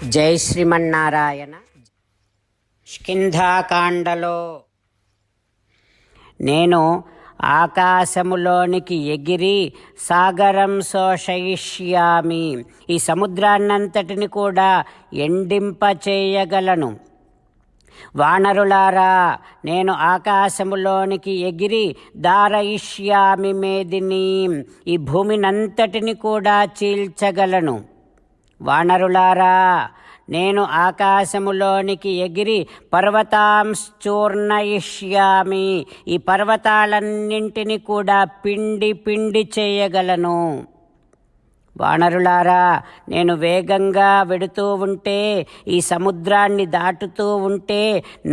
జై శ్రీమన్నారాయణ. స్కింధాకాండలో నేను ఆకాశములోనికి ఎగిరి సాగరం శోషయిష్యామి, ఈ సముద్రాన్నంతటిని కూడా ఎండింపచేయగలను. వానరులారా, నేను ఆకాశములోనికి ఎగిరి దారయిష్యామి మేదిని, ఈ భూమినంతటిని కూడా చీల్చగలను. వానరులారా, నేను ఆకాశములోనికి ఎగిరి పర్వతాంశ్చూర్ణయిష్యామి, ఈ పర్వతాలన్నింటినీ కూడా పిండి పిండి చేయగలను. వానరులారా, నేను వేగంగా వెడుతూ ఉంటే, ఈ సముద్రాన్ని దాటుతూ ఉంటే,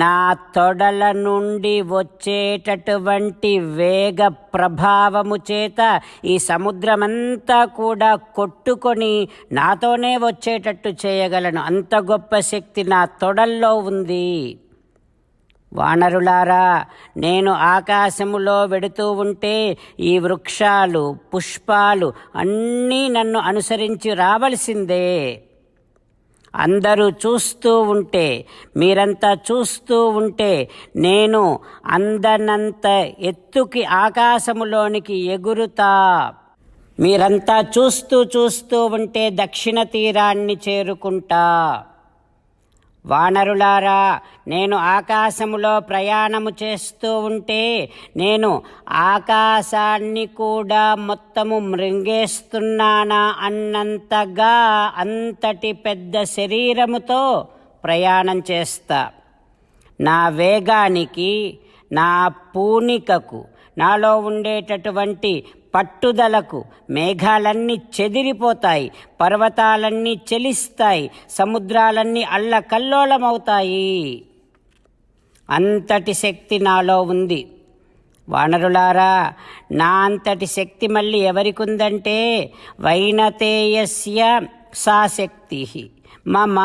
నా తొడల నుండి వచ్చేటటువంటి వేగ ప్రభావము చేత ఈ సముద్రమంతా కూడా కొట్టుకొని నాతోనే వచ్చేటట్టు చేయగలను. అంత గొప్ప శక్తి నా తొడల్లో ఉంది. వానరులారా, నేను ఆకాశములో వెడుతూ ఉంటే ఈ వృక్షాలు, పుష్పాలు అన్నీ నన్ను అనుసరించి రావలసిందే. అందరూ చూస్తూ ఉంటే, మీరంతా చూస్తూ ఉంటే, నేను అందనంత ఎత్తుకి ఆకాశములోనికి ఎగురుతా. మీరంతా చూస్తూ ఉంటే దక్షిణ తీరాన్ని చేరుకుంటా. వానరులారా, నేను ఆకాశములో ప్రయాణము చేస్తూ ఉంటే, నేను ఆకాశాన్ని కూడా మొత్తము మృంగేస్తున్నానా అన్నంతగా అంతటి పెద్ద శరీరముతో ప్రయాణం చేస్తా. నా వేగానికి, నా పూనికకు, నాలో ఉండేటటువంటి పట్టుదలకు మేఘాలన్నీ చెదిరిపోతాయి, పర్వతాలన్నీ చెలిస్తాయి, సముద్రాలన్నీ అల్లకల్లోలమవుతాయి. అంతటి శక్తి నాలో ఉంది. వానరులారా, నా అంతటి శక్తి మళ్ళీ ఎవరికి ఉందంటే, వైనతేయస్య సా శక్తి మమ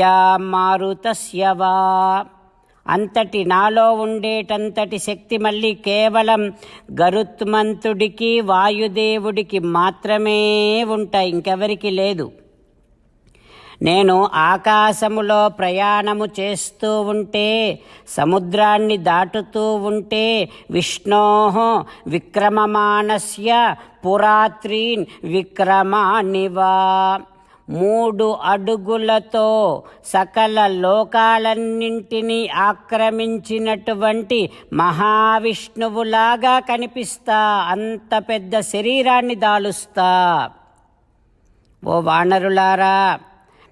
యా మారుతస్య వా. అంతటి నాలో ఉండేటంతటి శక్తి మళ్ళీ కేవలం గరుత్మంతుడికి, వాయుదేవుడికి మాత్రమే ఉంటాయి, ఇంకెవరికి లేదు. నేను ఆకాశములో ప్రయాణము చేస్తూ ఉంటే, సముద్రాన్ని దాటుతూ ఉంటే, విష్ణోః విక్రమమాణస్య పురాత్రీన్ విక్రమానివా, 3 అడుగులతో సకల లోకాలన్నింటినీ ఆక్రమించినటువంటి మహావిష్ణువులాగా కనిపిస్తా. అంత పెద్ద శరీరాన్ని దాలుస్తా. ఓ వానరులారా,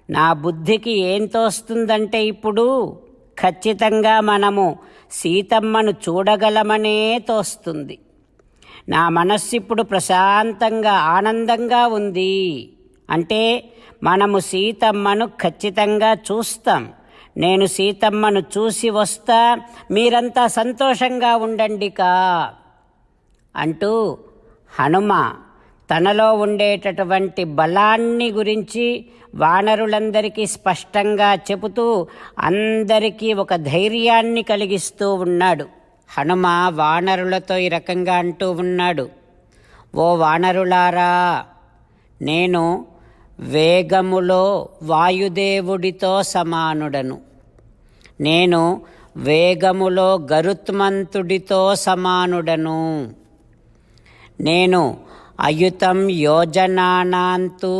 నా బుద్ధికి ఏం తోస్తుందంటే, ఇప్పుడు ఖచ్చితంగా మనము సీతమ్మను చూడగలమనే తోస్తుంది. నా మనస్సు ఇప్పుడు ప్రశాంతంగా, ఆనందంగా ఉంది. అంటే మనము సీతమ్మను ఖచ్చితంగా చూస్తాం. నేను సీతమ్మను చూసి వస్తా, మీరంతా సంతోషంగా ఉండండికా అంటూ హనుమ తనలో ఉండేటటువంటి బలాన్ని గురించి వానరులందరికీ స్పష్టంగా చెబుతూ అందరికీ ఒక ధైర్యాన్ని కలిగిస్తూ ఉన్నాడు. హనుమ వానరులతో ఈ రకంగా అంటూ ఉన్నాడు, ఓ వానరులారా, నేను వేగములో వాయుదేవుడితో సమానుడను. నేను వేగములో గరుత్మంతుడితో సమానుడను. నేను అయుతం యోజనానాంతు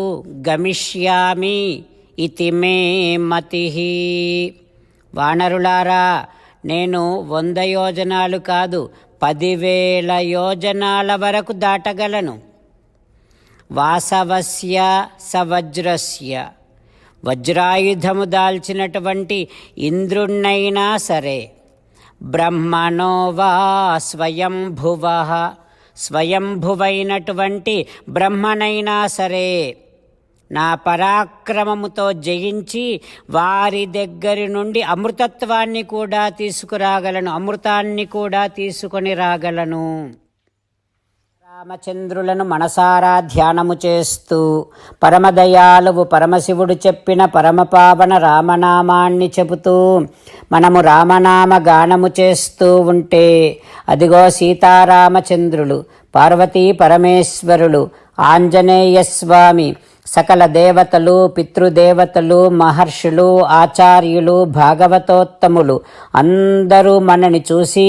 గమిష్యామి ఇతి మే మతిః. వానరులారా, నేను 100 యోజనాలు కాదు, 10,000 యోజనాల వరకు దాటగలను. వాసవస్య సవజ్రస్య, వజ్రాయుధము దాల్చినటువంటి ఇంద్రుణ్ణైనా సరే, బ్రహ్మణో వా స్వయంభువః, స్వయంభువైనటువంటి బ్రహ్మనైనా సరే, నా పరాక్రమముతో జయించి వారి దగ్గరి నుండి అమృతత్వాన్ని కూడా తీసుకురాగలను, అమృతాన్ని కూడా తీసుకొని రాగలను. రామచంద్రులను మనసారా ధ్యానము చేస్తూ, పరమదయాళువు పరమశివుడు చెప్పిన పరమపావన రామనామాన్ని చెబుతూ మనము రామనామ గానము చేస్తూ ఉంటే, అదిగో సీతారామచంద్రులు, పార్వతీ పరమేశ్వరులు, ఆంజనేయస్వామి సకల దేవతలు, పితృదేవతలు, మహర్షులు, ఆచార్యులు, భాగవతోత్తములు అందరూ మనని చూసి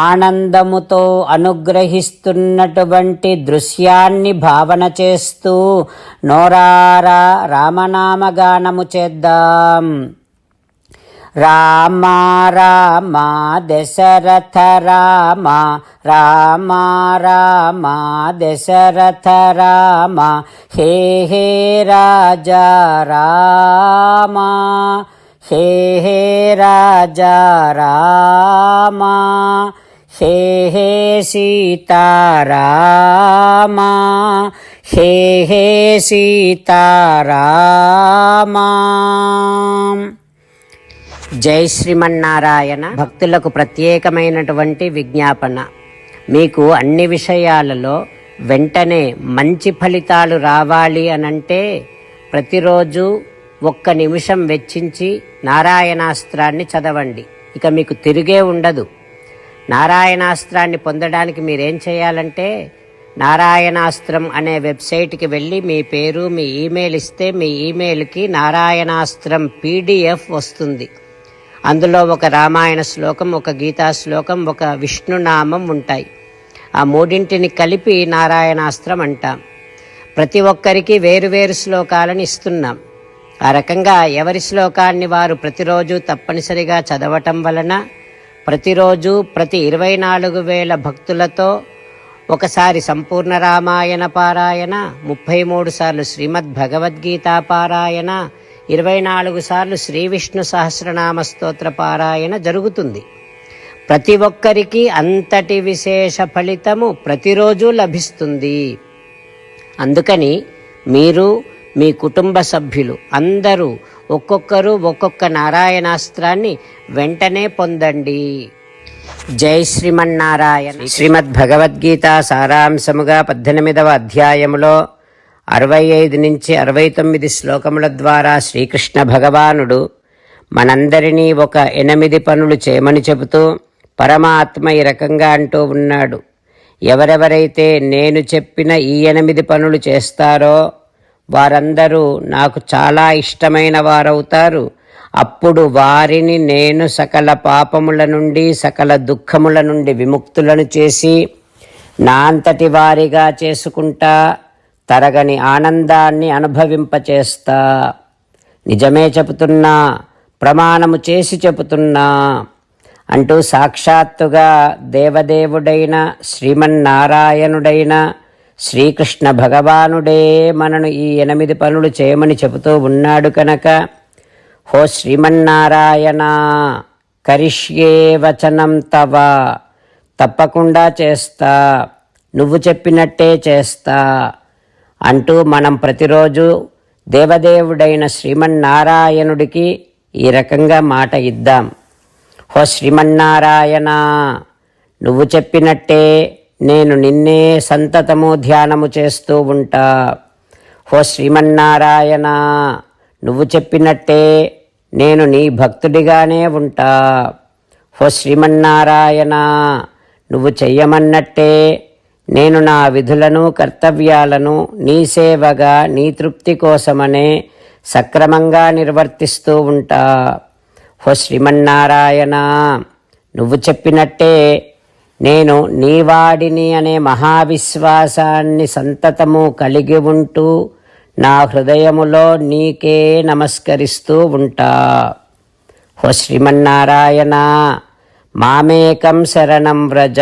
ఆనందముతో అనుగ్రహిస్తున్నటువంటి దృశ్యాన్ని భావన చేస్తూ నోరారా రామనామగానము చేద్దాం. రామ రామ దశరథ రామ, రామ రామ దశరథ రామ, హే హే రాజా రామ, హే హే రాజా రామ, హే హే సీతారామ, హే హే సీతారామ. జై శ్రీమన్నారాయణ. భక్తులకు ప్రత్యేకమైనటువంటి విజ్ఞాపన. మీకు అన్ని విషయాలలో వెంటనే మంచి ఫలితాలు రావాలి అనంటే ప్రతిరోజు 1 నిమిషం వెచ్చించి నారాయణాస్త్రాన్ని చదవండి. ఇక మీకు తిరిగే ఉండదు. నారాయణాస్త్రాన్ని పొందడానికి మీరేం చేయాలంటే నారాయణాస్త్రం అనే వెబ్సైట్కి వెళ్ళి మీ పేరు, మీ ఈమెయిల్ ఇస్తే మీ ఈమెయిల్కి నారాయణాస్త్రం PDF వస్తుంది. అందులో ఒక రామాయణ శ్లోకం, ఒక గీతా శ్లోకం, ఒక విష్ణునామం ఉంటాయి. ఆ మూడింటిని కలిపి నారాయణాస్త్రం అంటాం. ప్రతి ఒక్కరికి వేరువేరు శ్లోకాలను ఇస్తున్నాం. ఆ రకంగా ఎవరి శ్లోకాన్ని వారు ప్రతిరోజు తప్పనిసరిగా చదవటం వలన ప్రతిరోజు ప్రతి 24,000 భక్తులతో ఒకసారి సంపూర్ణ రామాయణ పారాయణ, 33 సార్లు శ్రీమద్ భగవద్గీత పారాయణ, 24 సార్లు శ్రీ విష్ణు సహస్రనామ స్తోత్ర పారాయణ జరుగుతుంది. ప్రతి ఒక్కరికి అంతటి విశేష ఫలితము ప్రతిరోజు లభిస్తుంది. అందుకని మీరు, మీ కుటుంబ సభ్యులు అందరూ ఒక్కొక్కరు ఒక్కొక్క నారాయణాస్త్రాన్ని వెంటనే పొందండి. జై శ్రీమన్నారాయణ. శ్రీమద్ భగవద్గీత సారాంశముగా 18వ అధ్యాయములో 65 నుంచి 69 శ్లోకముల ద్వారా శ్రీకృష్ణ భగవానుడు మనందరినీ ఒక 8 పనులు చేయమని చెబుతూ పరమాత్మ ఈ రకంగా అంటూ ఉన్నాడు. ఎవరెవరైతే నేను చెప్పిన ఈ 8 పనులు చేస్తారో వారందరూ నాకు చాలా ఇష్టమైన వారవుతారు. అప్పుడు వారిని నేను సకల పాపముల నుండి, సకల దుఃఖముల నుండి విముక్తులను చేసి నా అంతటి వారిగా చేసుకుంటా, తరగని ఆనందాన్ని అనుభవింపచేస్తా. నిజమే చెబుతున్నా, ప్రమాణము చేసి చెబుతున్నా అంటూ సాక్షాత్తుగా దేవదేవుడైన శ్రీమన్నారాయణుడైన శ్రీకృష్ణ భగవానుడే మనను ఈ 8 పనులు చేయమని చెబుతూ ఉన్నాడు కనుక, హో శ్రీమన్నారాయణ, కరిష్యే వచనం తవ, తప్పకుండా చేస్తా, నువ్వు చెప్పినట్టే చేస్తా అంటూ మనం ప్రతిరోజు దేవదేవుడైన శ్రీమన్నారాయణుడికి ఈ రకంగా మాట ఇద్దాం. హో శ్రీమన్నారాయణ, నువ్వు చెప్పినట్టే నేను నిన్నే సంతతము ధ్యానము చేస్తూ ఉంటా. హో శ్రీమన్నారాయణ, నువ్వు చెప్పినట్టే నేను నీ భక్తుడిగానే ఉంటా. హో శ్రీమన్నారాయణ, నువ్వు చెయ్యమన్నట్టే నేను నా విధులను, కర్తవ్యాలను నీ సేవగా, నీ తృప్తి కోసమనే సక్రమంగా నిర్వర్తిస్తూ ఉంటా. హో శ్రీమన్నారాయణ, నువ్వు చెప్పినట్టే నేను నీవాడిని అనే మహావిశ్వాసాన్ని సంతతము కలిగి ఉంటూ నా హృదయములో నీకే నమస్కరిస్తూ ఉంటా. హో శ్రీమన్నారాయణ, మామేకం శరణం వ్రజ,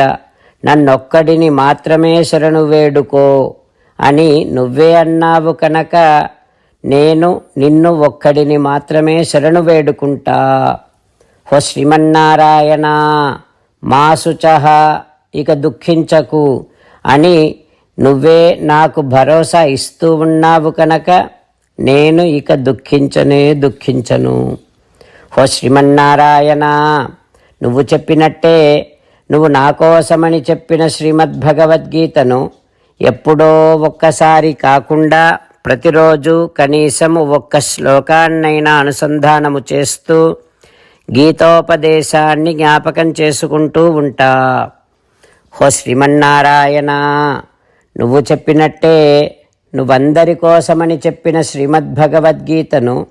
నన్నొక్కడిని మాత్రమే శరణు వేడుకో అని నువ్వే అన్నావు కనుక నేను నిన్ను ఒక్కడిని మాత్రమే శరణు వేడుకుంటా. హో శ్రీమన్నారాయణ, మా శుచః, ఇక దుఃఖించకు అని నువ్వే నాకు భరోసా ఇస్తూ ఉన్నావు కనుక నేను ఇక దుఃఖించను. హో శ్రీమన్నారాయణ, నువ్వు చెప్పినట్టే నువ్వు నా కోసమని చెప్పిన శ్రీమద్భగవద్గీతను ఎప్పుడో ఒక్కసారి కాకుండా ప్రతిరోజు కనీసము 1 శ్లోకాన్నైనా అనుసంధానము చేస్తూ గీతోపదేశాన్ని జ్ఞాపకం చేసుకుంటూ ఉంటా. హో శ్రీమన్నారాయణ, నువ్వు చెప్పినట్టే నువ్వందరి కోసమని చెప్పిన శ్రీమద్భగవద్గీతను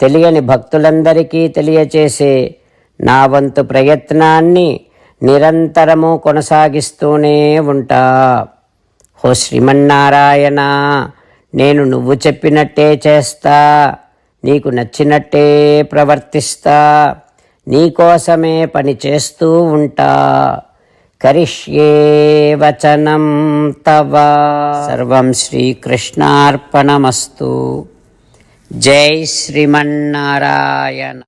తెలియని భక్తులందరికీ తెలియచేసే నా వంతు ప్రయత్నాన్ని నిరంతరము కొనసాగిస్తూనే ఉంటా. ఓ శ్రీమన్నారాయణ, నేను నువ్వు చెప్పినట్టే చేస్తా, నీకు నచ్చినట్టే ప్రవర్తిస్తా, నీకోసమే పని చేస్తూ ఉంటా. కరిష్యే వచనం తవ. సర్వం శ్రీకృష్ణార్పణమస్తు. జై శ్రీమన్నారాయణ.